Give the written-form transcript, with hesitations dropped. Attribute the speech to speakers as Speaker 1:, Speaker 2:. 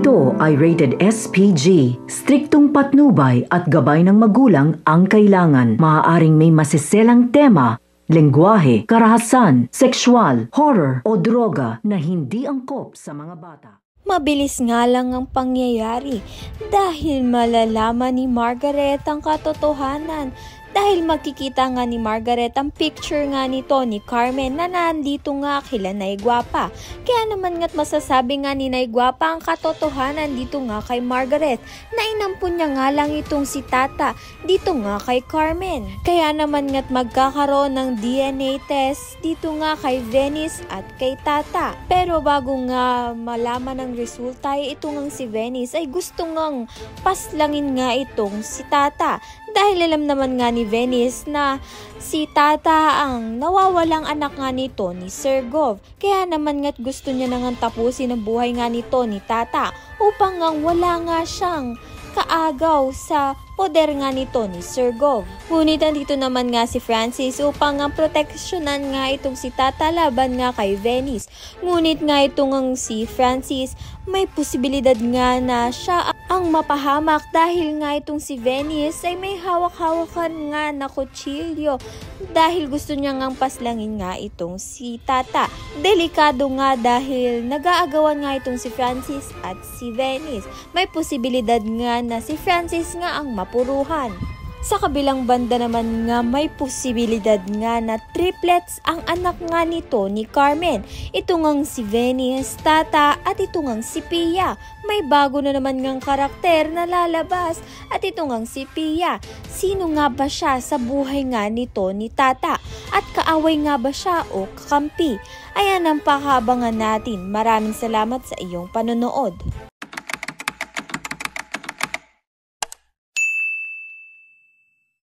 Speaker 1: Ito ay rated SPG. Striktong patnubay at gabay ng magulang ang kailangan. Maaaring may masiselang tema, lengguwahe, karahasan, sexual, horror o droga na hindi angkop sa mga bata.
Speaker 2: Mabilis nga lang ang pangyayari dahil malalaman ni Margaret ang katotohanan. Dahil makikita nga ni Margaret ang picture nga nito ni Carmen na nandito nga kila Nay Guapa. Kaya naman nga't masasabi nga ni Nay Guapa ang katotohanan dito nga kay Margaret na inampun niya nga lang itong si Tata dito nga kay Carmen. Kaya naman nga't magkakaroon ng DNA test dito nga kay Venice at kay Tata. Pero bago nga malaman ang resulta ay ito nga si Venice ay gusto ngang paslangin nga itong si Tata. Dahil alam naman nga ni Venice na si Tata ang nawawalang anak nga nito ni Sir Gov. Kaya naman nga't gusto niya nang tapusin ang buhay nga nito ni Tata upang nga wala nga siyang kaagaw sa poder nga nito ni Sir Gov. Ngunit nandito naman nga si Francis upang nga proteksyonan nga itong si Tata laban nga kay Venice. Ngunit nga itong si Francis may posibilidad nga na siya ang mapahamak dahil nga itong si Venice ay may hawak-hawakan nga na kutsilyo dahil gusto niya ngang paslangin nga itong si Tata. Delikado nga dahil nag-aagawan nga itong si Francis at si Venice. May posibilidad nga na si Francis nga ang mapuruhan. Sa kabilang banda naman nga may posibilidad nga na triplets ang anak nga nito ni Carmen. Ito ngang si Venice, Tata at ito ngang si Pia. May bago na naman ngang karakter na lalabas at ito ngang si Pia. Sino nga ba siya sa buhay nga nito ni Tata? At kaaway nga ba siya o kakampi? Ayan ang pakabangan natin. Maraming salamat sa iyong panonood.